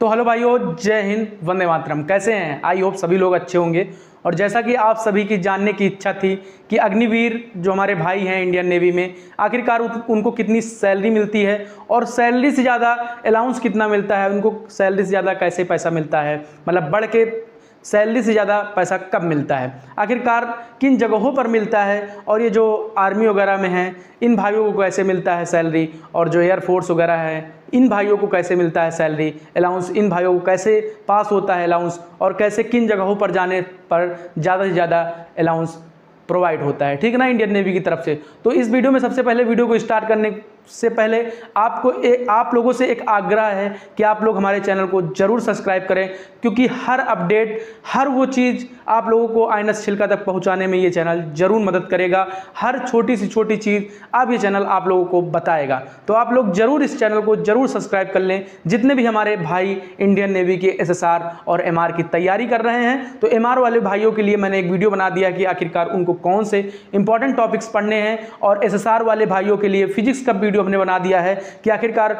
तो हेलो भाइयों, जय हिंद, वंदे मातरम। कैसे हैं? आई होप सभी लोग अच्छे होंगे। और जैसा कि आप सभी की जानने की इच्छा थी कि अग्निवीर जो हमारे भाई हैं इंडियन नेवी में, आखिरकार उनको कितनी सैलरी मिलती है और सैलरी से ज़्यादा अलाउंस कितना मिलता है, उनको सैलरी से ज़्यादा कैसे पैसा मिलता है, मतलब बढ़ के सैलरी से ज़्यादा पैसा कब मिलता है, आखिरकार किन जगहों पर मिलता है, और ये जो आर्मी वगैरह में हैं इन भाइयों को कैसे मिलता है सैलरी, और जो एयरफोर्स वगैरह है इन भाइयों को कैसे मिलता है सैलरी अलाउंस, इन भाइयों को कैसे पास होता है अलाउंस, और कैसे किन जगहों पर जाने पर ज़्यादा से ज़्यादा अलाउंस प्रोवाइड होता है, ठीक है ना, इंडियन नेवी की तरफ से। तो इस वीडियो में सबसे पहले वीडियो को स्टार्ट करने से पहले आप लोगों से एक आग्रह है कि आप लोग हमारे चैनल को जरूर सब्सक्राइब करें, क्योंकि हर अपडेट, हर वो चीज़ आप लोगों को आईना से छिलका तक पहुंचाने में ये चैनल जरूर मदद करेगा। हर छोटी से छोटी चीज़ अब ये चैनल आप लोगों को बताएगा। तो आप लोग जरूर इस चैनल को जरूर सब्सक्राइब कर लें। जितने भी हमारे भाई इंडियन नेवी के SSR और MR की तैयारी कर रहे हैं, तो MR वाले भाइयों के लिए मैंने एक वीडियो बना दिया कि आखिरकार उनको कौन से इंपॉर्टेंट टॉपिक्स पढ़ने हैं, और SSR वाले भाइयों के लिए फिजिक्स का वीडियो हमने बना दिया है कि आखिरकार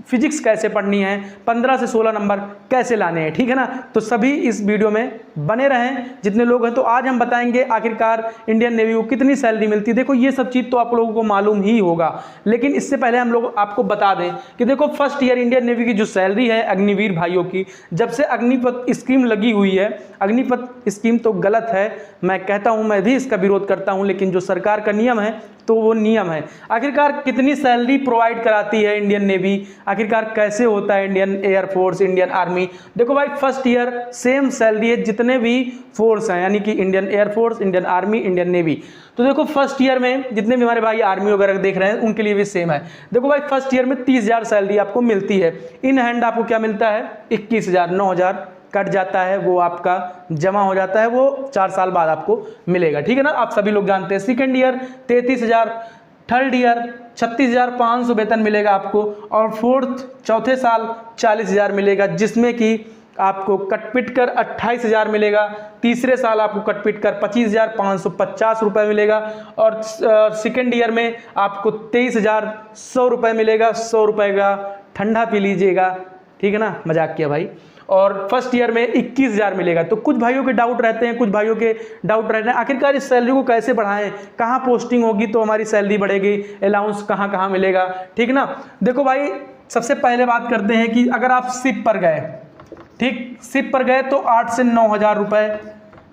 फिजिक्स कैसे पढ़नी है, 15 से 16 नंबर कैसे लाने हैं, ठीक है ना। तो सभी इस वीडियो में बने रहें जितने लोग हैं। तो आज हम बताएंगे आखिरकार इंडियन नेवी को कितनी सैलरी मिलती है। देखो ये सब चीज़ तो आप लोगों को मालूम ही होगा, लेकिन इससे पहले हम लोग आपको बता दें कि देखो फर्स्ट ईयर इंडियन नेवी की जो सैलरी है अग्निवीर भाइयों की, जब से अग्निपथ स्कीम लगी हुई है, अग्निपथ स्कीम तो गलत है, मैं कहता हूँ, मैं भी इसका विरोध करता हूँ, लेकिन जो सरकार का नियम है तो वो नियम है। आखिरकार कितनी सैलरी प्रोवाइड कराती है इंडियन नेवी, आखिरकार कैसे होता है इंडियन एयरफोर्स, इंडियन आर्मी। देखो भाई फर्स्ट ईयर सेम सैलरी है जितने भी फोर्स हैं, यानी कि Indian air force, Indian army, Indian navy. तो देखो फर्स्ट ईयर में जितने भी हमारे भाई आर्मी वगैरह देख रहे हैं उनके लिए भी सेम है। देखो भाई फर्स्ट ईयर में 30,000 सैलरी आपको मिलती है। इन हैंड आपको क्या मिलता है? 21,000, 9,000 कट जाता है, वो आपका जमा हो जाता है, वो 4 साल बाद आपको मिलेगा, ठीक है ना। आप सभी लोग जानते हैं। सेकेंड ईयर 33,000, थर्ड ईयर 36,500 वेतन मिलेगा आपको, और फोर्थ चौथे साल 40,000 मिलेगा, जिसमें कि आपको कटपिट कर 28,000 मिलेगा। तीसरे साल आपको कटपिट कर 25,550 रुपये मिलेगा, और सेकेंड ईयर में आपको 23,100 रुपये मिलेगा। 100 रुपये का ठंडा पी लीजिएगा, ठीक है ना, मजाक किया भाई। और फर्स्ट ईयर में 21,000 मिलेगा। तो कुछ भाइयों के डाउट रहते हैं, कुछ भाइयों के डाउट रहते हैं आखिरकार इस सैलरी को कैसे बढ़ाएं, कहाँ पोस्टिंग होगी तो हमारी सैलरी बढ़ेगी, अलाउंस कहाँ कहाँ मिलेगा, ठीक ना। देखो भाई सबसे पहले बात करते हैं कि अगर आप शिप पर गए, ठीक, शिप पर गए तो 8 से 9,000 रुपये,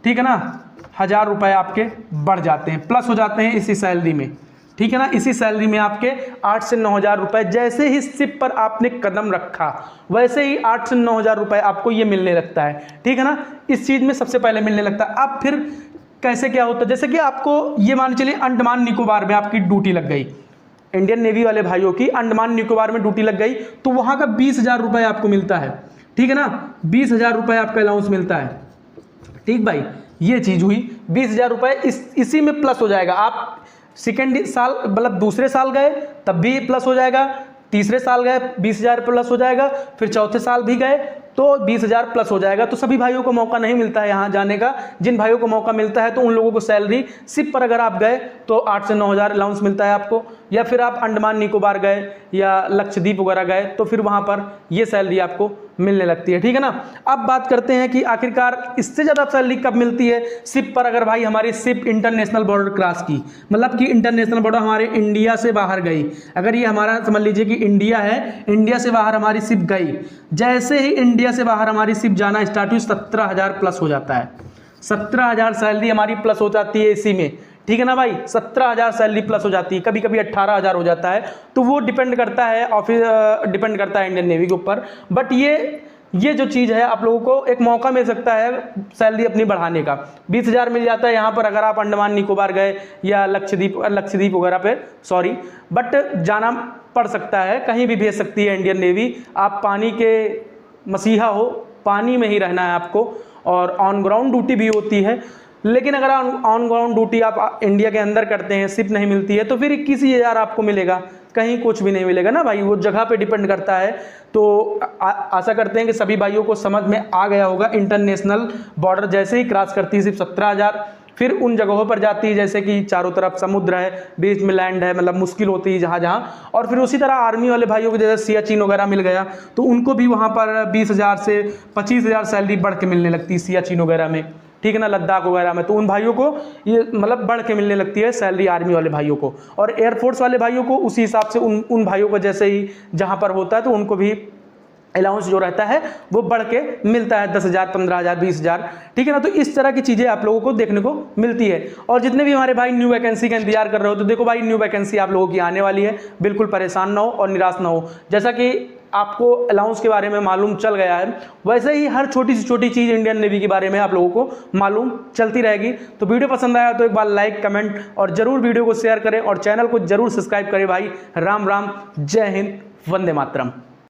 ठीक है ना, 1,000 रुपये आपके बढ़ जाते हैं, प्लस हो जाते हैं इसी सैलरी में, ठीक है ना। इसी सैलरी में आपके 8 से 9,000 रुपये जैसे ही शिप पर आपने कदम रखा, वैसे ही 8 से 9,000 रुपये आपको ये मिलने लगता है, ठीक है ना। इस चीज़ में सबसे पहले मिलने लगता है। अब फिर कैसे क्या होता है, जैसे कि आपको ये मान चलिए अंडमान निकोबार में आपकी ड्यूटी लग गई, इंडियन नेवी वाले भाइयों की अंडमान निकोबार में ड्यूटी लग गई, तो वहाँ का 20,000 रुपये आपको मिलता है, ठीक है ना। 20,000 रुपये आपका अलाउंस मिलता है, ठीक भाई। ये चीज़ हुई, 20,000 रुपये इसी में प्लस हो जाएगा। आप सेकेंड साल मतलब दूसरे साल गए तब भी प्लस हो जाएगा, तीसरे साल गए 20,000 प्लस हो जाएगा, फिर चौथे साल भी गए तो 20,000 प्लस हो जाएगा। तो सभी भाइयों को मौका नहीं मिलता है यहाँ जाने का। जिन भाइयों को मौका मिलता है तो उन लोगों को सैलरी शिप पर अगर आप गए तो 8 से 9,000 अलाउंस मिलता है आपको, या फिर आप अंडमान निकोबार गए या लक्षद्वीप वगैरह गए तो फिर वहाँ पर ये सैलरी आपको मिलने लगती है, ठीक है ना। अब बात करते हैं कि आखिरकार इससे ज़्यादा सैलरी कब मिलती है शिप पर। अगर भाई हमारी शिप इंटरनेशनल बॉर्डर क्रॉस की, मतलब कि इंटरनेशनल बॉर्डर हमारे इंडिया से बाहर गई, अगर ये हमारा समझ लीजिए कि इंडिया है, इंडिया से बाहर हमारी शिप गई, जैसे ही इंडिया से बाहर हमारी शिप जाना स्टार्ट हुई 17,000 प्लस हो जाता है। 17,000 सैलरी हमारी प्लस हो जाती है इसी में, ठीक है ना भाई। 17,000 सैलरी प्लस हो जाती है, कभी कभी 18,000 हो जाता है। तो वो डिपेंड करता है डिपेंड करता है इंडियन नेवी के ऊपर। बट ये जो चीज़ है आप लोगों को एक मौका मिल सकता है सैलरी अपनी बढ़ाने का। 20,000 मिल जाता है यहाँ पर अगर आप अंडमान निकोबार गए या लक्षद्वीप वगैरह पे, सॉरी, बट जाना पड़ सकता है, कहीं भी भेज सकती है इंडियन नेवी। आप पानी के मसीहा हो, पानी में ही रहना है आपको, और ऑन ग्राउंड ड्यूटी भी होती है। लेकिन अगर ऑन ग्राउंड ड्यूटी आप इंडिया के अंदर करते हैं, शिप नहीं मिलती है, तो फिर 21,000 आपको मिलेगा, कहीं कुछ भी नहीं मिलेगा ना भाई, वो जगह पे डिपेंड करता है। तो आशा करते हैं कि सभी भाइयों को समझ में आ गया होगा। इंटरनेशनल बॉर्डर जैसे ही क्रॉस करती है सिर्फ 17,000, फिर उन जगहों पर जाती है जैसे कि चारों तरफ समुद्र है, बीच में लैंड है, मतलब मुश्किल होती है जहाँ जहाँ। और फिर उसी तरह आर्मी वाले भाइयों को जैसे सियाचिन वगैरह मिल गया तो उनको भी वहाँ पर 20,000 से 25,000 सैलरी बढ़ के मिलने लगती है सियाचिन वगैरह में, ठीक है ना, लद्दाख वगैरह में। तो उन भाइयों को ये मतलब बढ़ के मिलने लगती है सैलरी आर्मी वाले भाइयों को, और एयरफोर्स वाले भाइयों को उसी हिसाब से उन भाइयों को जैसे ही जहाँ पर होता है तो उनको भी अलाउंस जो रहता है वो बढ़ के मिलता है 10,000, 15,000, 20,000, ठीक है ना। तो इस तरह की चीज़ें आप लोगों को देखने को मिलती है। और जितने भी हमारे भाई न्यू वैकेंसी का इंतजार कर रहे हो तो देखो भाई, न्यू वैकेंसी आप लोगों की आने वाली है, बिल्कुल परेशान ना हो और निराश ना हो। जैसा कि आपको अलाउंस के बारे में मालूम चल गया है, वैसे ही हर छोटी से छोटी चीज़ इंडियन नेवी के बारे में आप लोगों को मालूम चलती रहेगी। तो वीडियो पसंद आया तो एक बार लाइक, कमेंट और जरूर वीडियो को शेयर करें और चैनल को जरूर सब्सक्राइब करें भाई। राम राम, जय हिंद, वंदे मातरम।